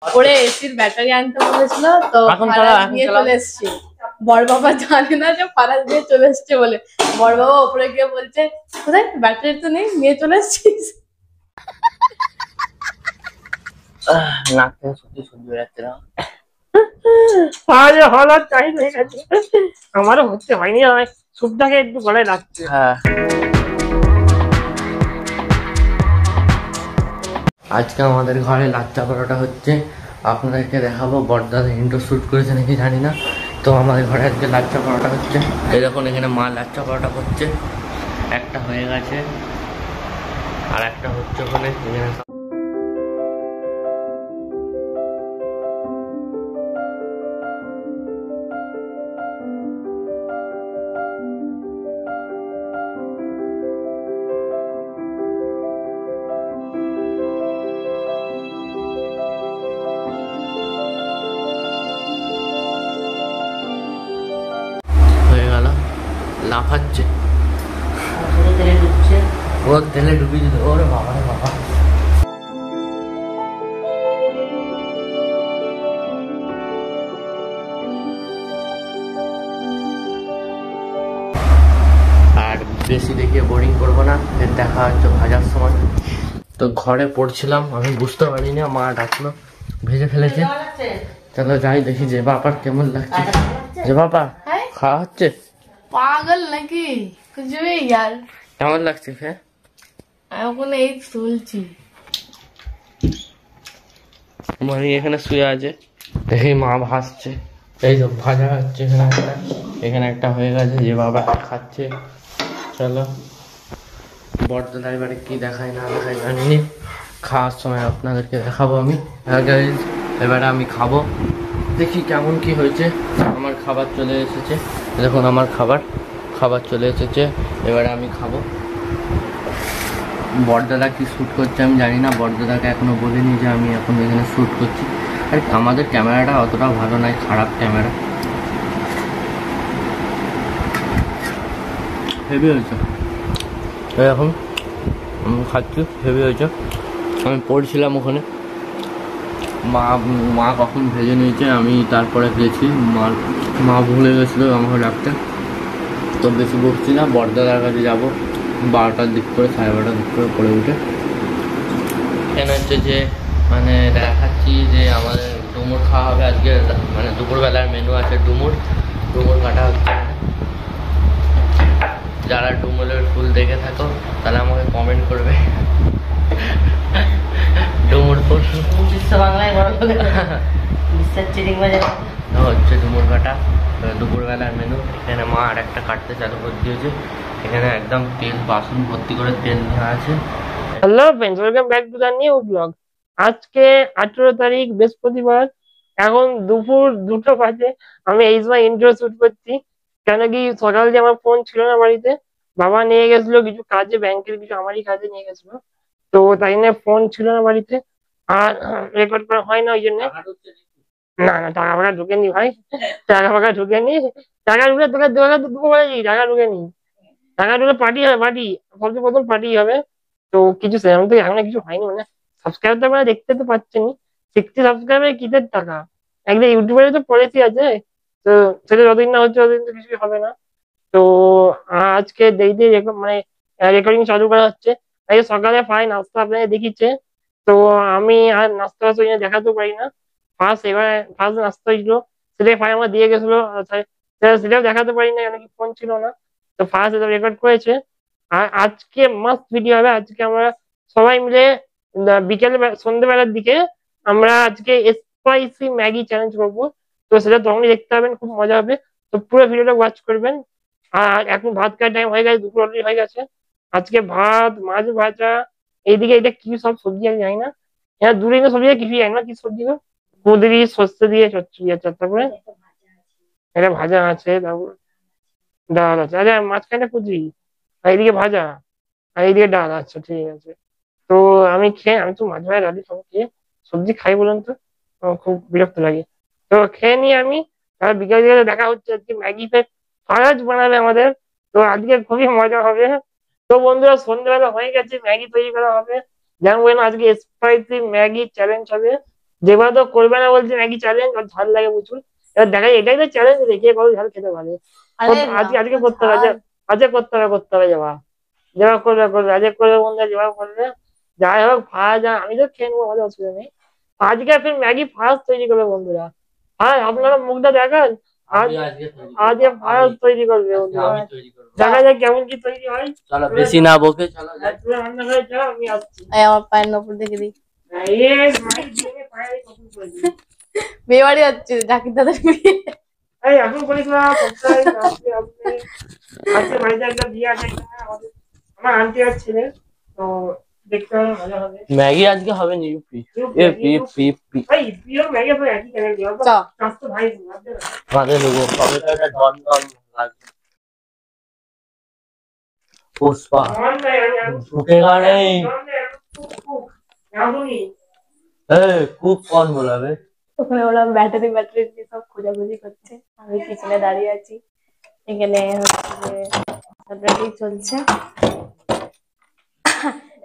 ওরে এসির ব্যাটারি আনতে বলেছিল তো ফারাজ নিয়ে চলে এসছে। বড় বাবা জানে না যে ফারাজ নিয়ে চলে এসছে বলে। বড় বাবা উপরে গিয়ে বলছে কোথায় ব্যাটারি তো নেই, নিয়ে চলে এসছিস। নাক থেকে সত্যি সহ্য হয়ে যাচ্ছে না। হলার টাইম হয়ে গেছে, আমারও হচ্ছে হয়নি, স্যুপটাকে একটু গলায় লাগছে। হ্যাঁ, আজকে আমাদের ঘরে লাচ্চা পরোটা হচ্ছে, আপনাদেরকে দেখাবো। বড়দাদা ইন্ট্রো শ্যুট করেছে নাকি জানি না। তো আমাদের ঘরে আজকে লাচ্চা পরোটা হচ্ছে। এই দেখুন এখানে মা লাচ্চা পরোটা করছে, একটা হয়ে গেছে আর একটা হচ্ছে ওখানে। হয়ে গেল, লাফাচ্ছে, ও তেলে ডুবিয়ে দিল। ওরে বাবা রে বাবা, আর বেশি দেখিয়ে বোরিং করবো না, এর দেখা হচ্ছে ভাজার সময়। তো ঘরে পড়ছিলাম, আমি বুঝতে পারি না, মা ডাকলো, ভেজে ফেলেছে। চলো যাই দেখি যে বাপার কেমন লাগছে। যে বাপা খাওয়া হচ্ছে, পাগল নাকি কুছ ভি यार। কেমন লাগছে খেয়ে? এখন এই চলছি, মানে এখানে শুয়ে আছে, দেখি মা ভাসছে। এই তো ভাজা হচ্ছে এখানে একটা, এখানে একটা হয়ে গেছে, যে বাবা খাচ্ছে। চলো বড়দাদা এবারে কি দেখায় না দেখায় জানিনি, খাওয়ার সময় আপনাদেরকে দেখাবো আমি। এবারে আমি খাবো, দেখি কেমন কি হয়েছে। আমার খাবার চলে এসেছে, দেখুন আমার খাবার চলে এসেছে, এবারে আমি খাবো। বড়দাদা কি শ্যুট করছে আমি জানি না, বড়দাদাকে এখনো বলিনি যে আমি এখন এখানে শ্যুট করছি। আর আমাদের ক্যামেরাটা অতটা ভালো নয়, খারাপ ক্যামেরা। হেভি হয়েছে, এখন আমি খাচ্ছি, হেভি হয়েছে। আমি পড়ছিলাম ওখানে, মা কখন ভেজে নিয়েছে, আমি তারপরে গেছি। মা ভুলে গেছিলো আমাকে ডাকতে। তো বেশি বসছি না, বড়দাদার কাছে যাবো 12টার দিক করে, 12:30টার দিক করে পড়ে উঠে। কেন হচ্ছে যে মানে দেখাচ্ছি যে আমাদের ডুমুর খাওয়া হবে আজকে, মানে দুপুরবেলার মেনু আছে ডুমুর কাটা হচ্ছে। যারা ডুমুরের ফুল দেখে থাকো তাহলে আমাকে কমেন্ট করবে। ডুমুর ফুল বিশ্ব বাংলায় বড় বিশ্বের চিড়িং বাজার হচ্ছে ডুমুর কাটা, দুপুরবেলার মেনু। এখানে মা আর একটা কাটতে চালু করে দিয়েছে, এখানে একদম তেল, বাসন ভর্তি করে তেল নেওয়া আছে। Hello friends, welcome back to the new blog. আজকে 18 তারিখ বৃহস্পতিবার, এখন দুপুর 2টো বাজে। আমি এই সময় ইন্ট্রো শুট করছি, কেন কি সকাল দিয়ে আমার ফোন ছিল না বাড়িতে, বাবা নিয়ে গেছিলো কিছু কাজে, ব্যাংকের কিছু আমারই কাজে নিয়ে গেছিলো, তো তাই জন্য ফোন ছিল না বাড়িতে, আর রেকর্ড করা হয় না ওই জন্য। না না, টাকা ফাঁকা ঢুকেনি ভাই, টাকা ফাঁকা ঢুকেনি। টাকা ঢুকে তোকে দুপুর বলেছি, টাকা ঢুকেনি। টাকা ঢুকে পার্টি হবে, পার্টি সবচেয়ে প্রথম পার্টি হবে। তো কিছু সেরকম তো এখনো কিছু হয়নি, মানে সাবস্ক্রাইব তো আপনারা দেখতে তো পাচ্ছেন, 60 সাবস্ক্রাইবে কিসের টাকা, একদম ইউটিউবের তো পলিসি আছে, তো সেটা যতদিন না হচ্ছে ততদিন তো কিছুই হবে না। তো আজকে দেরিতে মানে রেকর্ডিং চালু করা হচ্ছে। আজকে সকালে প্রায় নাস্তা আপনাদের দেখিচ্ছে, তো আমি আর নাস্তা বাস্তা দেখাতেও পারি না। ফার্স্ট নাস্তা হয়েছিল, সেটাই প্রায় আমার দিয়ে গেছিলো, সেটাও দেখাতে পারি না কেন কি ফোন ছিল না। তো ফার্স্ট এটা রেকর্ড করেছে, আর আজকে মাস্ট ভিডিও হবে। আজকে আমরা সবাই মিলে বিকেলে সন্ধ্যেবেলার দিকে আমরা আজকে স্পাইসি ম্যাগি চ্যালেঞ্জ করবো। তো সেটা তখনই দেখতে পাবেন, খুব মজা হবে। তো পুরো ভিডিওটা ওয়াচ করবেন। আর এখন ভাত খাওয়ার টাইম হয়ে গেছে, দুপুর অলরেডি হয়ে গেছে। আজকে ভাত, মাছ ভাজা, এইদিকে এটা কি সব সবজি আমি জানি না, হ্যাঁ দূরে সবজি কিছু জানি না কি সবজি গো, কুঁদরি সর্ষে দিয়ে চচ্চড়ি আছে, তারপরে এটা ভাজা আছে, তারপর ডাল আছে, আচ্ছা মাঝখানে কুঁদরি, আর এইদিকে ভাজা, আর এইদিকে ডাল। আচ্ছা ঠিক আছে। তো আমি তো মাঝে মাঝে ডালি খাবো, খেয়ে সবজি খাই বলুন তো, আমার খুব বিরক্ত লাগে। তো খেয়ে নিই আমি, আর বিকাল বিকালে দেখা হচ্ছে। আজকে ম্যাগি ফারাজ বানাবে আমাদের, তো আজকে খুবই মজা হবে। তো বন্ধুরা সন্ধ্যেবেলা হয়ে গেছে, ম্যাগি তৈরি করা হবে, যেমন বললাম আজকে স্পাইসি ম্যাগি চ্যালেঞ্জ হবে। যেবার তো করবে না বলছে ম্যাগি চ্যালেঞ্জ, আর ঝাল লাগে প্রচুর। এবার দেখা যায় এটাই তো চ্যালেঞ্জ, কে কত ঝাল খেতে পারে। আরে আজকে না, আজকে করতে হবে, ঝাল। আজকে করতে হবে যাওয়া, যাওয়া করবে আজকে করবে বন্ধুরা, যাওয়া করবে। যাই হোক ভাই, আমি তো খেয়ে নেবো, আমাদের অসুবিধা নেই। আজকে ফির ম্যাগি ফার্স্ট তৈরি করবে বন্ধুরা। হ্যাঁ আপনারা মুখটা দেখান। আজ আজকে ফার্স্ট তৈরি করবে বন্ধুরা। দেখা যাক কেমন কি তৈরি হয়। চলো বেশি না বকে চলো যাই। রান্নাঘরে যাও, আমি আসছি। আমার পায়ের নপুর দেখে দিই। এই মাই দিয়ে পায়ে কখন করে দিই। বিয়ে বাড়ি যাচ্ছে ডাকির দাদার বিয়ে। এই এখন করিস না, সপ্তাহে আসবে আসবে। আজকে বাড়িতে একটা বিয়ে আছে, আমার আন্টি আর ছেলে, তো দেখতে হবে, মজা হবে। ম্যাগি আজকে হবে না, ইউপি পি ভাই প্রিয় ম্যাগি তো একই চ্যানেল দিয়ে চ। কাজ তো ভাই আমাদের লোগো কবে তো একটা ডন ডন লাগবে। পুষ্পা उठेगा नहीं। খুব কম বলাবে। ওখানে ওরা ব্যাটারি দিয়ে সব খোঁজাখুঁজি করছে, আমি পিছনে দাঁড়িয়ে আছি। এখানে হচ্ছে সব রেডি চলছে,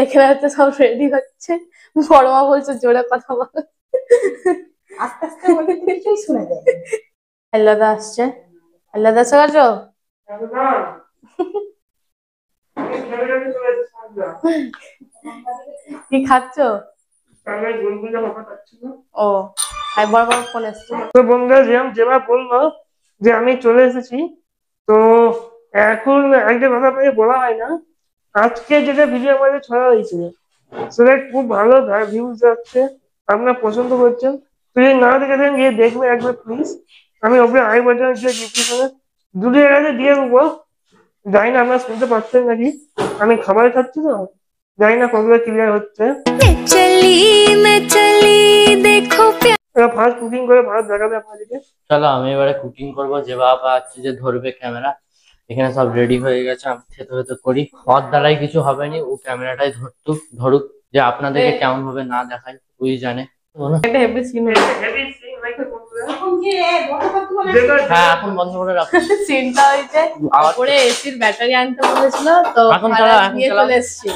এখানে হচ্ছে সব রেডি হচ্ছে। বড় মা বলছে জোরে কথা বল, আস্তে আস্তে বলতে কিছুই শোনা যায়। আল্লাদা আসছে, আল্লাদা এসে গেছো? কি খাচ্ছ? ও আর বড় বড় ফোন এসছে। তো বন্ধুরা যেভাবে বললো যে আমি চলে এসেছি, তো এখন একটা কথা আপনাকে বলা হয় না, আজকে যেটা ভিডিও আমাদের ছড়া হয়েছে সেটা খুব ভালো ভিউজ যাচ্ছে, আপনারা পছন্দ করছেন। তো যদি না দেখে থাকেন গিয়ে দেখবে একবার প্লিজ। আমি ওপরে আই বাটন ডিসক্রিপশনে দুটো জায়গাতে দিয়ে দেবো। জানি না আপনারা শুনতে পাচ্ছেন নাকি, আমি খাবার খাচ্ছি তো, জানি না কতটা ক্লিয়ার হচ্ছে। ফার্স্ট কুকিং করে ভাত দেখাবে আপনাদেরকে। চলো আমি এবারে কুকিং করবো, যে বাবা আছে যে ধরবে ক্যামেরা। এখানে সব রেডি হয়ে গেছে, আমি খেতে খেতে করি। ওর দ্বারাই কিছু হবে না, ও ক্যামেরাটাই ধরুক, যে আপনাদেরকে কেমন ভাবে না দেখায় ওই জানে। একটা হেভি সিন হ্যাঁ এখন বন্ধ করে রাখো। সিনটা হয়েছে উপরে এসির ব্যাটারি আনতে বলেছিল, তো এখন ফারাজ নিয়ে চলে এসছে।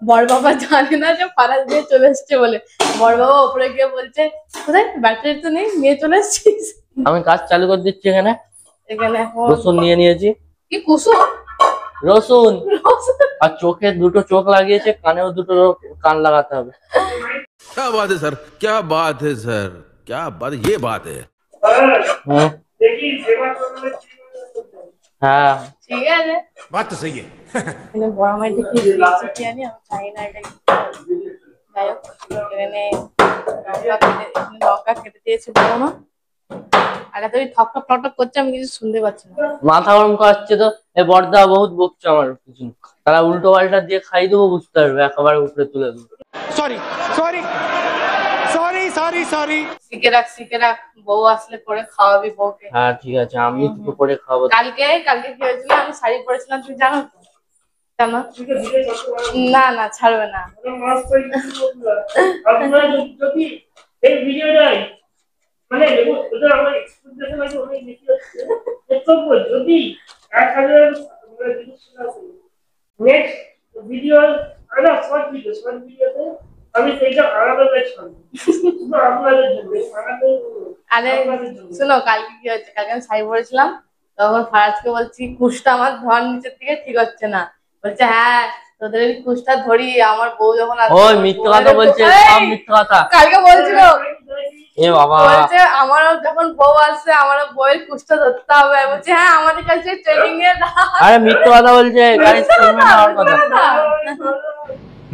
বড় বাবা জানে না যে ফারাজ নিয়ে চলে এসছে বলে, বড় বাবা উপরে গিয়ে বলছে কোথায় ব্যাটারি তো নেই, নিয়ে চলে এসছিস। আমি কাজ চালু করে দিচ্ছি। এখানে এখানে এখন রসুন নিয়ে নিয়েছি। কি কুসুম? রসুন। আর চোখে দুটো চোখ লাগিয়েছে, কানেও দুটো কান লাগাতে হবে। क्या बात है सर, क्या बात है सर, क्या बात, ये बात है। হ্যাঁ ঠিক আছে, बात तो सही है। বড় মাই দেখি চিঠি আনি, আমি চাই না এটা। যাই হোক এখানে লঙ্কা কেটে দিয়েছে বড় মা। আগে তো ঠক ঠক ঠক ঠক করছে, আমি কিছু শুনতে পাচ্ছি না। মাথা গরম করাচ্ছে তো, এ বর্দা বহুত বকছে আমার কিছু। তারা উল্টো পাল্টা দিয়ে খাই দেবো, বুঝতে পারবে, একেবারে উপরে তুলে দেবো। Sorry sorry sorry sorry sorry. শিখে রাখ, বউ আসলে করে খাওয়াবি বউকে। হ্যাঁ ঠিক আছে, আমি তো করে খাবো। কালকে কি হয়েছিল, আমি শাড়ি পরেছিলাম, তুই জানো তো? জানো না, না ছাড়বে না। এই ভিডিওটাই মানে ওটা আমার এক্সপেকটেশন আছে অনেক বেশি হচ্ছে। তবু যদি 1000 নেক্সট ভিডিও আলাদা শর্ট ভিডিওতে আমি সেইটা আলাদা ছাড়বো, শুধু আপনাদের জন্য। আরে শোনো, কালকে কি হয়েছে, কালকে আমি শাড়ি পরেছিলাম, তখন ফারাজকে বলছি কুশটা আমার ধর নিচের থেকে ঠিক হচ্ছে না। বলছে হ্যাঁ তোদের এই কুশটা ধরি, আমার বউ যখন আসবে। ওই মিথ্যা কথা বলছে, সব মিথ্যা কথা। কালকে বলছিল এ বাবা, বলছে আমারও যখন বউ আসছে আমারও বউয়ের কুশটা ধরতে হবে। বলছে হ্যাঁ আমাদের কাছে ট্রেনিং এ আরে মিথ্যা কথা বলছে, গাড়ি শুনবে না আমার কথা।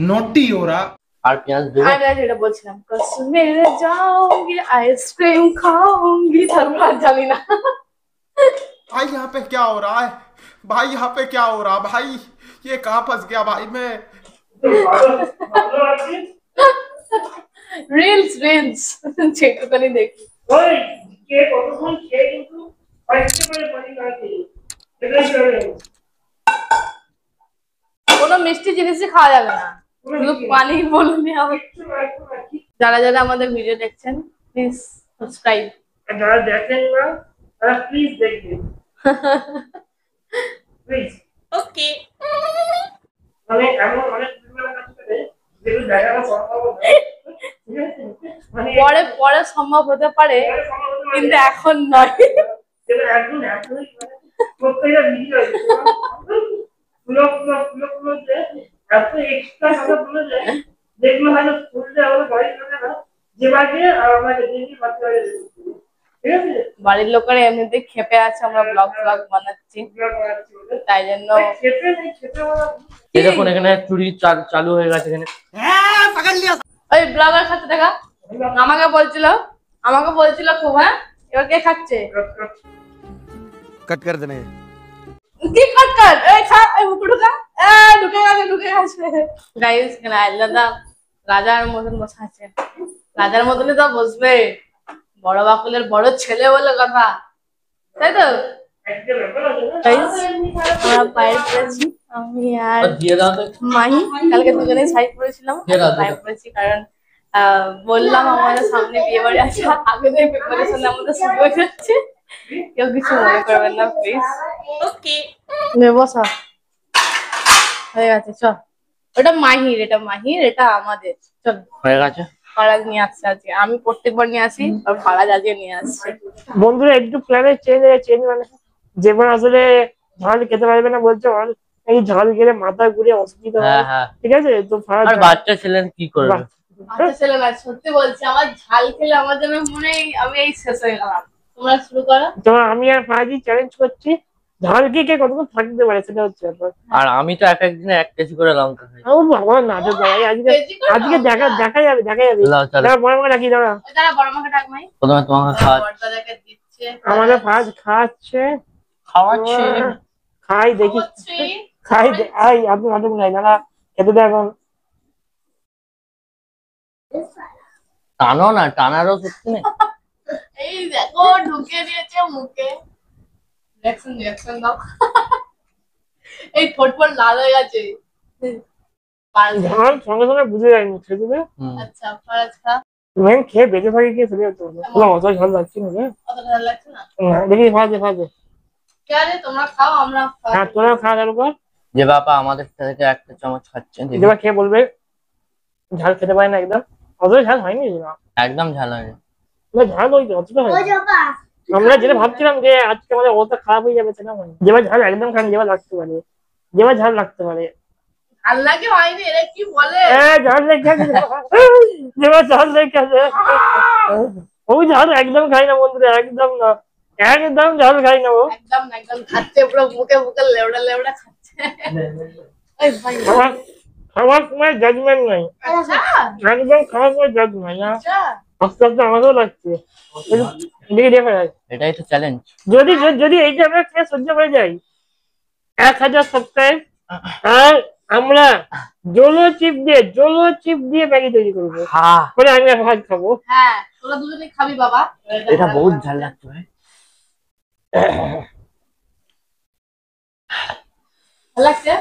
नोटी हो रहा। আর পেঁয়াজ দেবে। আরে যেটা বলছিলাম, কশ্মীর যাऊंगी आइसक्रीम खाऊंगी, তারপর আর জানি না। भाई यहाँ पे क्या हो रहा है, भाई यहाँ पे क्या हो रहा, भाई ये कहाँ फंस गया भाई मैं। রিলস যেটুখানি দেখি। ওই কে কতক্ষণ খেয়ে কিন্তু একেবারে পানি না খেয়ে এটাই করে। কোনো মিষ্টি জিনিসই খাওয়া যাবে না, শুধু পানি বলুন। যারা যারা আমাদের ভিডিও দেখছেন প্লিজ সাবস্ক্রাইব, আর যারা দেখেন না তারা প্লিজ দেখবেন, প্লিজ। ওকে মানে এমন অনেক ভিডিও কাজ করে পরে পরে সম্ভব হতে পারে, কিন্তু এখন নয়। বাড়ির লোকেরা এমনিতে খেপে আছে আমরা ব্লগ বানাচ্ছি, তাই জন্য। এই দেখুন এখানে চুরি চালু হয়ে গেছে এখানে। ওই ব্লগার খাচ্ছে দেখা, আমাকে বলছিল খুব। হ্যাঁ, এবার কে খাচ্ছে? कट कर देने কি কাট এই খা, এই মুখ ঢুকা, ঢুকে গেছে গাইস। এখানে আইলাদা রাজার মতন বসে আছে, রাজার মতনই তো বসবে, বড় বাকুলের বড় ছেলে বলে কথা, তাই তো গাইস। আমরা পায়ে পড়েছি, আমি আর দিয়ে দাও তো। মাহি কালকে দুজনেই শাড়ি পরেছিলাম, পায়ে পড়েছি কারণ বললাম আমাদের সামনে বিয়ে বাড়ি আছে, আগে থেকে প্রিপারেশন আমাদের শুরু হয়ে যাচ্ছে, কেউ কিছু মনে করবেন না প্লিজ। ওকে বসা হয়ে গেছে, চল। ওটা মাহির, এটা আমাদের। চল হয়ে গেছে। ফারাজ নিয়ে আসছে আজকে, আমি প্রত্যেকবার নিয়ে আসি আর ফারাজ আজকে নিয়ে আসছে। বন্ধুরা একটু প্ল্যানের চেঞ্জ মানে যেবার আসলে ঝাল খেতে পারবে না বলছে, এই ঝাল খেলে মাথা ঘুরে অসুবিধা হয়, ঠিক আছে? তো আর বাচ্চা ছেলে কি করবে? বাচ্চা ছেলে না, সত্যি বলছি, আমার ঝাল খেলে আমার জন্য মনে হয় আমি এই শেষ হয়ে গেলাম। তোমরা শুরু করো। তো আমি আর ফারাজি চ্যালেঞ্জ করছি, ঝাল খেয়ে কে কতক্ষণ থাকতে পারে সেটা হচ্ছে ব্যাপার। আর আমি তো এক একদিনে 1 কেজি করে লঙ্কা খাই। ও বাবা না তো ভাই, আজকে দেখা যাবে। দাঁড়া বড় মাকে ডাকি, দাঁড়া। তারা বড় মাকে ডাক মাই। প্রথমে তোমাকে বড়দাদাকে দিচ্ছে, আমাদের ফারাজ খাচ্ছে, খাই দেখি, আই আপনি নাটক নাই, দাঁড়া খেতে দে এখন। টানো না, টানারও সত্যি নেই। এই দেখো ঢুকে দিয়েছে মুখে। রিঅ্যাকশন দাও। এই ঠোঁট লাল হয়ে গেছে। ঝাল সঙ্গে সঙ্গে বুঝে যায়নি খেতে দে। আচ্ছা ফারাজ খা। মেন খেয়ে বেঁচে থাকে কে সেটা হচ্ছে অত ঝাল লাগছে না। অত ঝাল লাগছে না, দেখি ফাজে কে আরে তোমরা খাও, আমরা হ্যাঁ তোরা খাওয়া দাওয়া কর। যে বাবা আমাদের থেকে একটা চামচ খাচ্ছেন, যেবার খেয়ে বলবে ঝাল খেতে পারে না, একদম অত ঝাল হয়নি, একদম ঝাল হয়নি। ঝাল ওই অতটা হয়। আমরা যেটা ভাবছিলাম যে আজকে আমাদের অবস্থা খারাপ হয়ে যাবে সেটা হয়। যেবার ঝাল একদম খান, যেবার লাগতে পারে, ঝাল লাগতে পারে। ঝাল লাগে হয়নি, এরা কি বলে? ঝাল লেগে যেবার ঝাল লেগে ওই ঝাল একদম খাই না বন্ধুরা, একদম না, একদম ঝাল খাই না ও। একদম খাচ্ছে পুরো মুখে লেবড়া খাচ্ছে। এই ভাই খাওয়ার সময় জাজমেন্ট নাই, আচ্ছা একদম খাওয়ার সময় জাজ নাই। আচ্ছা আস্তে আস্তে আমাকেও লাগছে, দেখে এটাই তো চ্যালেঞ্জ। যদি এইটা আমরা খেয়ে সহ্য করে যাই 1000 সাবস্ক্রাইব, আর আমরা জলো চিপ দিয়ে ম্যাগি তৈরি করবো, মানে আমি আর ভাত খাবো। হ্যাঁ তোরা দুজনেই খাবি বাবা। এটা বহুত ঝাল লাগছে ভাই। ভালো লাগছে?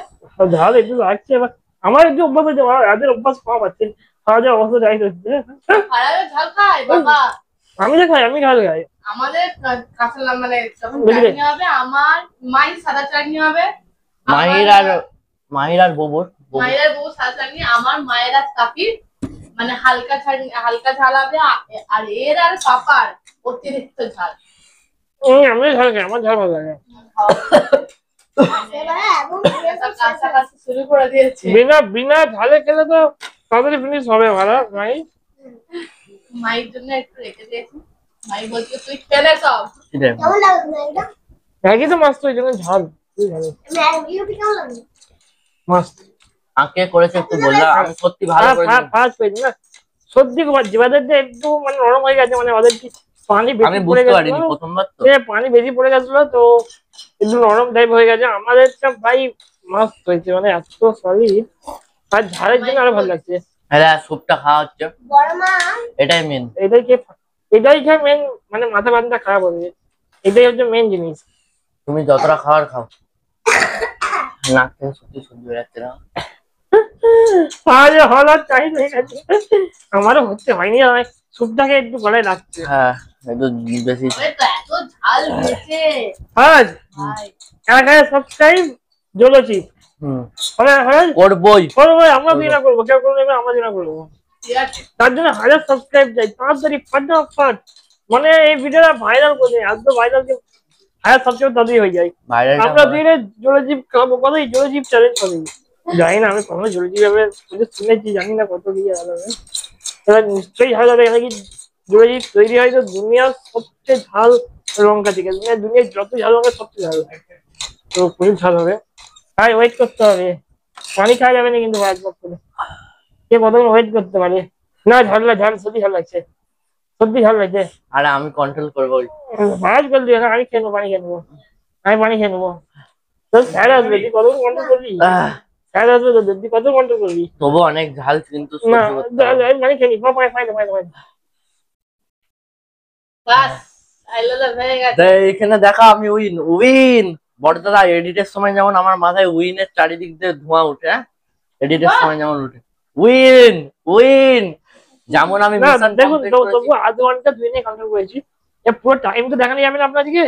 ঝাল একটু লাগছে, এবার আমার একটু অভ্যাস হয়েছে, রাতের অভ্যাস কম আছে, খাওয়া দাওয়া অবস্থা যাই হচ্ছে। ফারাজও ঝাল খায় বাবা? আমি ঝাল খাই। আমাদের কাঁচা মানে চাটনি হবে, আমার মায়ের সাদা চাটনি হবে, মাহির আর বউর সাদা চাটনি, আমার মায়ের আর কাপির মানে হালকা ঝাল হবে, আর এর আর পাপার অতিরিক্ত ঝাল। আমি ঝাল খাই, আমার ঝাল ভালো লাগে। কাছাকাছি শুরু করে দিয়েছে। বিনা ঝালে খেলে তো তাড়াতাড়ি ফিনিশ হবে। ভালো মাই, মায়ের জন্য একটু রেখে দিয়েছি, মাই বলছে তুই খেলে সব। ম্যাগি তো মাস্ত, ওই জন্য ঝাল মাস্ত। আঁকে করেছে একটু বললাম, আমি সত্যি ভালো করেছি। ফার্স্ট পেজ না সত্যি, জিবাদের যে একটু মানে নরম হয়ে গেছে, মানে ওদের কি পানি বেশি পড়ে গেছিল, প্রথমবার তো পানি বেশি পড়ে গেছিল তো একটু নরম টাইপ হয়ে গেছে। আমাদেরটা ভাই মাস্ত হয়েছে, মানে এত সলিড, আর ঝালের জন্য আরো ভালো লাগছে। হ্যাঁ স্যুপটা খাওয়া হচ্ছে, এটাই মেন। এটাই খেয়ে মেন, মানে মাথা বান্ধা খারাপ হবে, এটাই হচ্ছে মেন জিনিস। তুমি যতটা খাওয়ার খাও, নাক থেকে সত্যি সহ্য হয়ে যাচ্ছে না। আমারও হচ্ছে হয়নি, স্যুপটাকে একটু গলায় লাগছে। হ্যাঁ একটু বেশি এত ঝাল হয়েছে। সাবস্ক্রাইব জলো চিপ, করবই। আমরা বিনা করবো, কেউ করবো আমরা বিনা করবো। ঠিক আছে তার জন্য 1000 সাবস্ক্রাইব চাই তাড়াতাড়ি, ফাটাফাট। মানে এই ভিডিওটা ভাইরাল করে, এত ভাইরাল যে 1000 সাবস্ক্রাইব তাড়াতাড়ি হয়ে যায়। আমরা দিনে জলজীব খাবো, কতই জলজীব চ্যালেঞ্জ করি, জানি না আমি কখনো জলজীব শুনেছি, জানি না কত কি হবে। এবার নিশ্চয়ই ঝাল হবে, কি জলজীব তৈরি হয় তো দুনিয়ার সবচেয়ে ঝাল লঙ্কা থেকে, দুনিয়ার যত ঝাল লঙ্কা সবচেয়ে ঝাল, তো খুবই ঝাল হবে। তাই ওয়েট করতে হবে, পানি খাওয়া যাবে না কিন্তু একবার করে, কে কতক্ষণ ওয়েট করতে পারে। না ঝাল সত্যি ঝাল লাগছে, সত্যি ঝাল লাগছে। আরে আমি কন্ট্রোল করবো। ভাজ করে দিও না, আমি খেয়ে নেবো, পানি খেয়ে নেবো, আমি পানি খেয়ে নেবো। তোর স্যার আসবে, তুই কতক্ষণ কন্ট্রোল করবি? স্যার আসবে তো, তুই কত কন্ট্রোল করবি? তবু অনেক ঝাল কিন্তু না আমি পানি খেয়ে নি, বাস আইলো হয়ে গেছে। এখানে দেখা আমি উইন বড়দাদা। এডিটের সময় যেমন আমার মাথায় উইনের চারিদিক দিয়ে ধোঁয়া উঠে, এডিটের সময় যেমন উঠে উইন যেমন আমি দেখুন তবু আধ ঘন্টা 2 মিনিট কন্ট্রোল করেছি, পুরো টাইম তো দেখানো যাবে না আপনাদেরকে,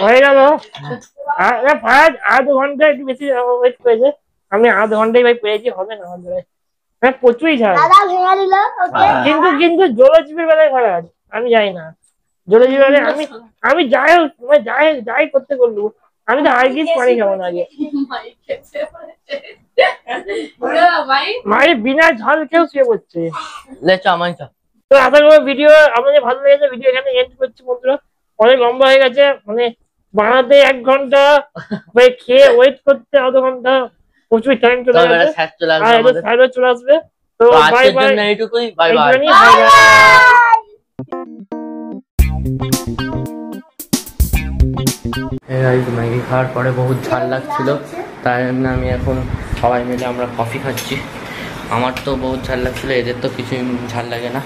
হয়ে গেল আধ ঘন্টা, একটু বেশি ওয়েট করেছে, আমি আধ ঘন্টায় ভাই পেয়েছি, হবে না আমাদের প্রচুরই ঝাল। কিন্তু জলজীবের বেলায় খারাপ, আমি যাই না জলজীবের বেলায়, আমি যাই করতে করলু, আমি তো আর কিছু পানি খাবো না আগে। মায়ের বিনা ঝাল কেউ শুয়ে পড়ছে। তো আশা করি ভিডিও আপনাদের ভালো লেগেছে, ভিডিও এখানে এন্ড করছি বন্ধুরা, অনেক লম্বা হয়ে গেছে, মানে বানাতে 1 ঘন্টা, খেয়ে ওয়েট করতে আধ ঘন্টা, প্রচুর টাইম চলে গেছে, চলে আসবে। তো বাই বাই, এইটুকুই, বাই বাই। ম্যাগি খাওয়ার পরে বহুত ঝাল লাগছিল, তাই জন্য আমি এখন সবাই মিলে আমরা কফি খাচ্ছি। আমার তো বহুত ঝাল লাগছিল, এদের তো কিছুই ঝাল লাগে না।